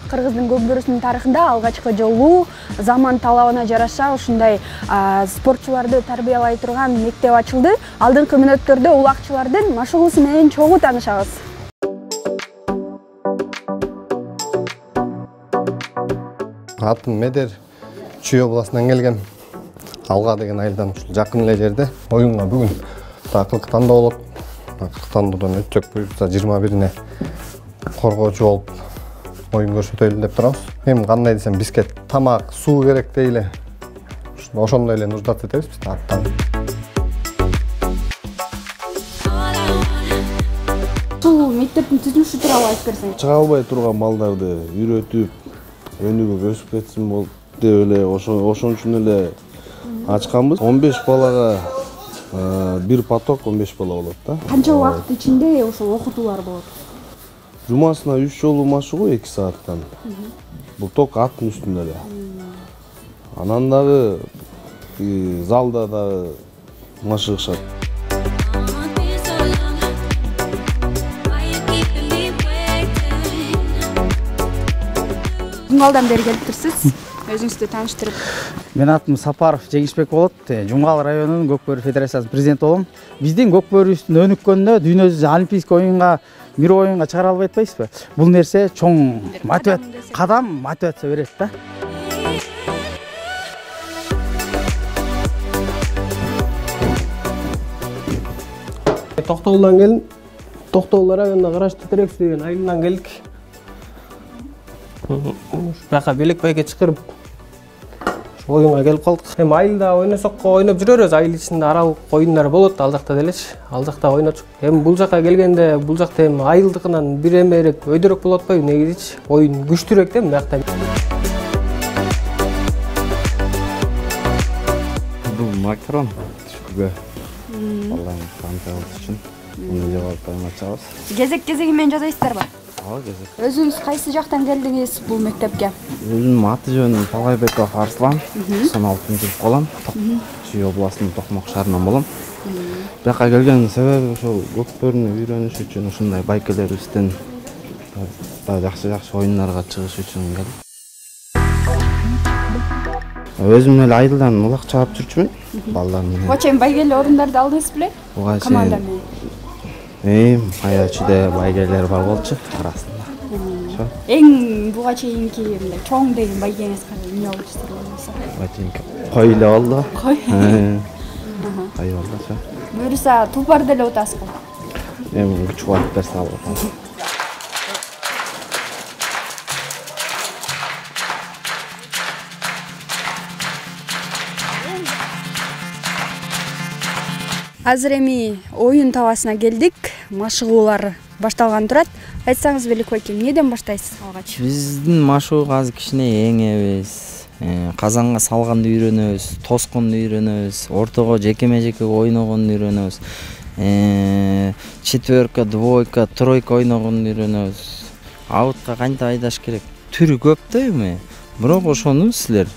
Кыргыздын көк бөрүсүнүн тарыхында алгачкы жолу заман талабына жараша ушундай спортчуларды тарбиялай турган мектеп ачылды. Алдыңкы мүнөттөрдө улакчылардын машыгуусу менен чогуу таанышабыз. Атым Медер, Чүй областынан келген. Алга деген айылдан жакын эле жерде оюнга бүгүн такылык тандоо болот. Такылык тандоодон өтсөк буюрса 21-ине коргоочу болуп оюн көрсөтөлү деп турабыз. Эми кандай десем, бизге тамак, суу керек дейли. Ошондой эле нуждат этебиз биз аттан. Бул мектептин түзүлүшү тууралуу айтып берсең. Чыга албай турган балдарды үйрөтүп, өнүгүп өсүп кетсин болуп деп эле ошон үчүн эле ачканбыз. 15 балага бир поток 15 бала болот да. Канча убакыт ичинде ошол окутуулар болот? Жумасына 3 жолу машыгуу 2 сааттан. Бул ток аттын үстүндө эле. Анан дагы залда дагы машыгышат. Жумгалдан бери келиптирсиз. Өзүңүздү тааныштырып. Мен атым Сапаров Жеңишбек болот. Жумгал районунун Көк бөрү федерациясынын президенти болом. Биздин Көк бөрүбүздүн өнүккөнүнө дүйнөдө олимпийский оюнга, мир оюнга чыгара албай атпайсызбы? Бул нерсе чоң кадам мотивация берет да. Токтогулдан келдим. Токтогул районуна караштуу Терекс деген айылынан келдик. Бияка белек байке чакырып оюнга келип калдык. Эми айылда ойносок ойноп жүрөрбүз. Айыл ичинде аралык оюндар болот, ал жакта делечи. Ал жакта ойночук. Эми бул жака келгенде, бул жакта эми айылдыкынан бир эмерээк өйдөрөөк болот атпайбы? Негизичи оюн күчтүүрөөк да мынакта. Бул макарон түшкүгө. Баланы танталыш үчүн муну жогорку ачабыз. Кезек-кезеги менен жасайсыздарбы? Ооба, кезек. Өзүңүз кайсы жактан келдиңиз бул мектепке? Өзүмдүн аты жөнүм Талайбеков Арслан. 96 жыл болом. Чүй областынын Токмок шаарынан болом. Бияка келген себеби ошол көк бөрүнү үйрөнүш үчүн, ушундай байкелерибизден жакшы оюндарга чыгыш үчүн келдим. Өзүм эле айылдан улак чыгып жүрчүмүн. Балдар менен. Буга чейин байгеле орундарды алдыңыз беле? Буга команда менен. Аячыда байгелер бар болчу арасында. Эң буга чейинки мындай чоң деген байгеңиз кандай эмне болчу? Буга чейинки кой эле болду. Кой. Кой болду. Буюрса тупар деле утасызбы? Эми күч кубат берсе алат. Азыр эми оюн табасына келдик. Машыгуулар башталган турат. Айтсаңыз Белик байке, эмнеден баштайсыз алгач? Биздин машыгуу азыр кичине эңебиз. Казанга салганды үйрөнөбүз, тосконду үйрөнөбүз, ортого жекеме-жеке ойногонду үйрөнөбүз. Четверка, двойка, тройка ойногонду үйрөнөбүз. Аутка канча айдаш керек? Түрү көп да эми. Бирок ошону силер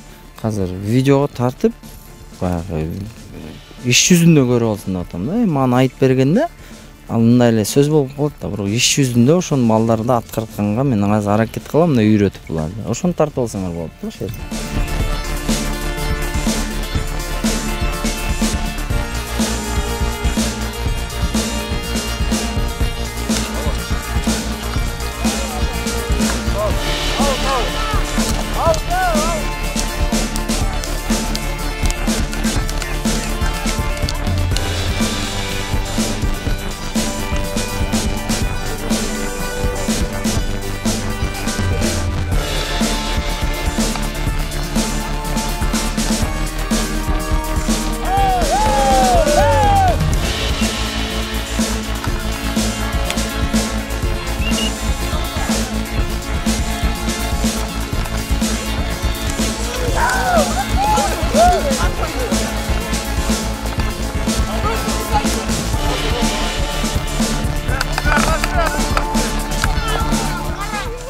азыр видеого тартып, баягы иш жүзүндө көрүп алсын деп атам да. Мага айтып бергенде, ал мындай эле сөз болуп калат да, бирок иш жүзүндө ошону балдарды аткартканга мен азыр аракет кылам да үйрөтүп буларды. Ошону тартып алсаңар болот да ошо жерде.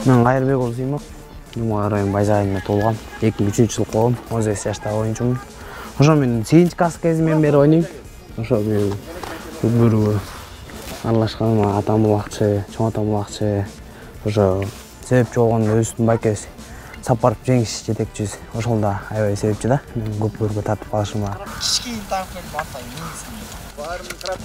Мен Кайырбеков Зыймов, Жумгал район Байзак айылында толгам. 2003 жыл колум, 18 жаштагы оюнчумун. Ошо мен 8 класс кезимден бери ойнойм. Ошо бирөө аралашкан атам булакчы, чоң атам булакчы. Ошо себепчи болгон өзүбүздүн байкебиз Сапаров Жеңиш жетекчибиз. Ошол да аябай себепчи да. Мен көпкөргө тартып калышыма. Кичкейин тагып келип атайын. Баарымды карап.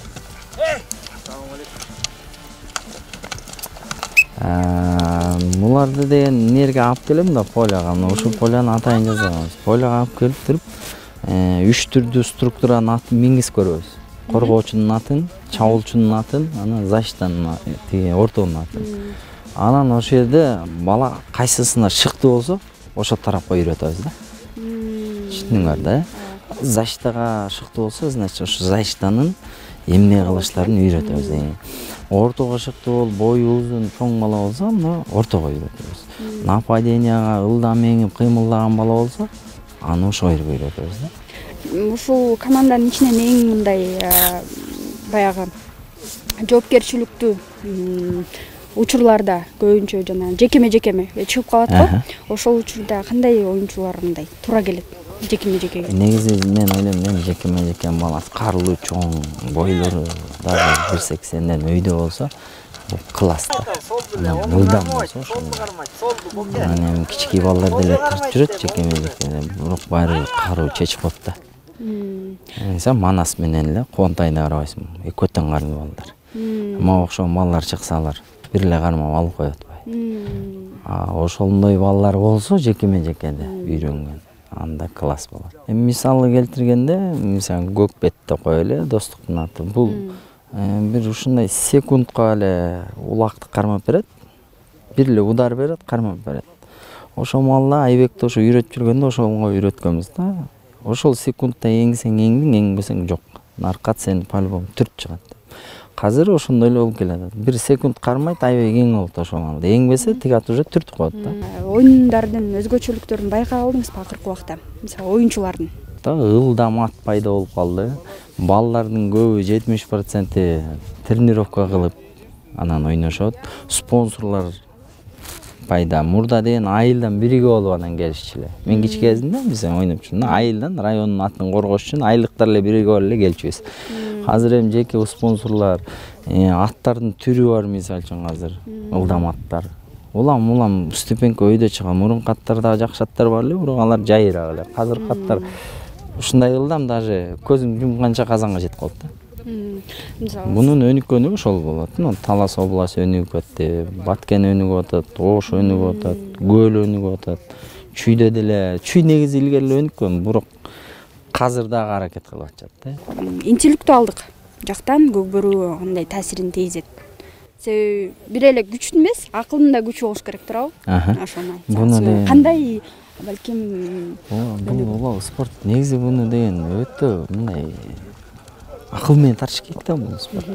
Буларды деген нерге алып келем да поляга. Ошол поляны атайын жазабыз. Поляга алып келип туруп, 3 түрдүү структуранын атын мингиз көрөбүз. Коргоочунун атын, чабуулчунун атын, анан защитанын атын, ортонун атын. Анан ошол жерде бала кайсысына шыктуу болсо, ошол тарапка үйрөтөбүз да. Түшүндүңөр да? Защитага шыктуу болсо, значит, ошо защитанын эмне кылышларын үйрөтөбүз. Ортого шыктуу болуп, бою узун, чоң бала болсо, аны ортого үйрөтөбүз. Нападенияга ылдам меңип кыймылдаган бала болсо, аны ошол жерге үйрөтөбүз да. Ушул команданын ичинен эң мындай баягы жоопкерчиликтүү учурларда көбүнчө жана жекеме чыгып калат го. Ошол учурда кандай оюнчулар мындай туура келет жекеме-жекеге? Негизи мен ойлойм, жекеме бала карылуу чоң, бойлору дагы 1.80ден өйдө болсо, бул класс да. Ылдам болсо ошол. Анан кичикей балдар деле тартып жүрөт жекеме, бирок баары каруу чечип коет да. Мисалы Манас менен эле Кубантайда карабайсың, экөөтөн карылуу балдар. Мага окшогон балдар чыксалар, бир эле кармап алып коет атпайбы. Ошондой балдар болсо жекеде үйрөнгөн, анда класс болот. Мисалы келтиргенде, мисалы Көкбет деп коелу, достуктун аты. Бул бир ушундай секундка эле улакты кармап берет, бир эле удар берет, кармап берет. Ошол маалда Айбекти ошо үйрөтүп жүргөндө ошолго үйрөткөнбүз да. Ошол секундта эңсең эңдиң, эңбесең жок. Наркат сени по-любому түрт чыгат. Азыр ошондой эле болуп келет. Бир секунд кармайт, Айбек эң болот ошол маалда. Эңбесе тигат уже түртүп коет да. Оюндардын өзгөчөлүктөрүн байкап алдыңызбы акыркы убакта? Мисалы оюнчулардын. Ылдам ат пайда болуп калды. Балдардын көбү 70% тренировка кылып анан ойношот. Спонсорлор пайда. Мурда деген айылдан бирге болуп анан келишчү эле. Мен кичи кезимде биз ойноп жүрдүм. Айылдан райондун атын коргош үчүн айылдыктар эле бирге болуп эле келчүбүз. Азыр эми жеке спонсорлор, аттардын түрү бар мисалы үчүн азыр. Ылдам аттар. Улам ступенька өйдө чыгат. Мурунку аттарда жакшы аттар бар эле, бирок алар жайыраак эле. Азыркы аттар ушундай ылдам, даже көзүң жумганча казанга жетип калат да. Bunun önükönü ошол болот. Талас областы өнүгүп атты, Баткен өнүгүп атат, Ош өнүгүп атат, Көл өнүгүп атат. Чүйдө деле, чүй негизи илгери өнүккөн, бирок азыр дагы аракет кылып атышат да. Интеллектуалдык жактан көкбөрүү кандай таасирин тийгизет? Себеби бир эле күчтү эмес, акылдын да күчү болуш керек туурабы? Ошону кандай балким бул спорт негизи буну деген өтө мындай акыл менен тартыш керек да бул спорт.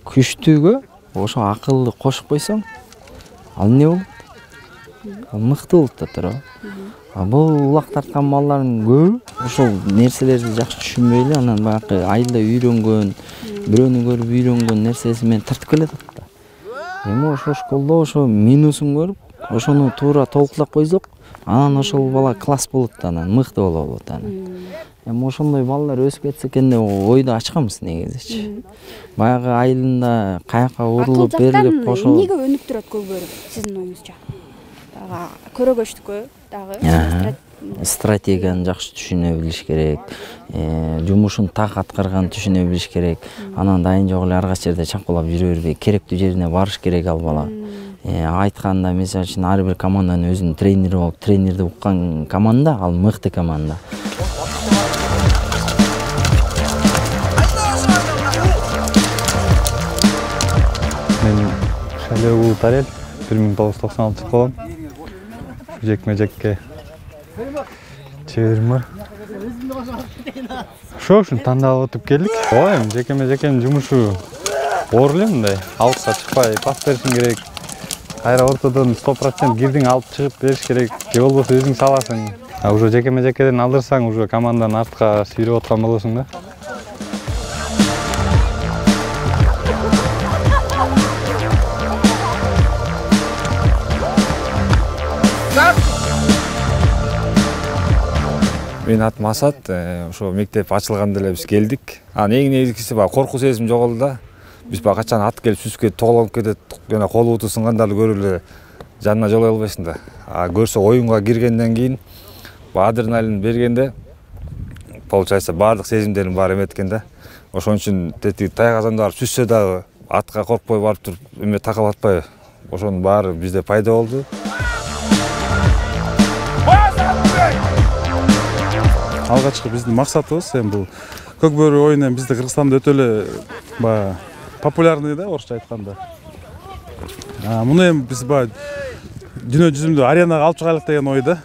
Күчтүүгө ошо акылды кошуп койсоң, ал эмне болот? Ал мыкты болот да туурабы? Бул улак тарткан балдардын көбү ошол нерселерди жакшы түшүнбөй эле, анан баягы айылда үйрөнгөн, бирөөнү көрүп үйрөнгөн нерсеси менен тартып келет да. Эми ошо школдо ошо минусун көрүп, ошону туура толуктап койсок, анан ошол бала класс болот да, анан мыкты болот анан. Эми ошондой балдар өсүп кетсе экен деп ойду ачканбыз негизичи. Баягы айылында каякка урулуп берилип ошо эмнеге өнүктүрөт көкбөрү сиздин оюңузча? Дагы көрөгөчтүккө дагы стратегияны жакшы түшүнө билиш керек, жумушун так аткарганын түшүнө билиш керек. Анан дайын жок эле ар кайсы жерде чапкылап жүрө бербей, керектүү жерине барыш керек ал бала. Айтканда, мисалы үчүн ар бир команданын өзүнүн тренери болуп, тренерди уккан команда ал мыкты команда. Мен Шалебек Улутарел, 1996 болом. Жекме-жекке чеберим бар. Ошо үчүн тандалып өтүп келдик. Эми жекме-жекенин жумушу оор эле мындай. Алыска чыкпай пас беришиң керек. Кайра ортодон 100% кирдиң алып чыгып бериш керек. Же болбосо өзүң саласың. Уже жекме-жекеден алдырсаң, уже команданы артка сүйрөп аткан болосуң да. Мен атым Асат, ошо мектеп ачылганда эле биз келдик. Эң негизгиси баягы коркуу сезим жоголду да. Биз баягы качан ат келип сүзүп кетип, тоголонуп кетет, жана колубузду сынгандарды көрүп эле жанына жолой албайсың да. Көрсө оюнга киргенден кийин адреналин бергенде получается баардык сезимдерим бар эметкен да. Ошон үчүн тетиги таяк азанда барып түшсө дагы атка коркпой барып туруп эме такап атпай. Ошонун баары бизде пайда болду. Алгачкы биздин максатыбыз эми бул көк бөрү оюну бизде Кыргызстанда өтө эле баягы популярный да, орусча айтканда. Муну эми биз баягы дүйнө жүзүндө аренага алып чыгайлык деген ойда.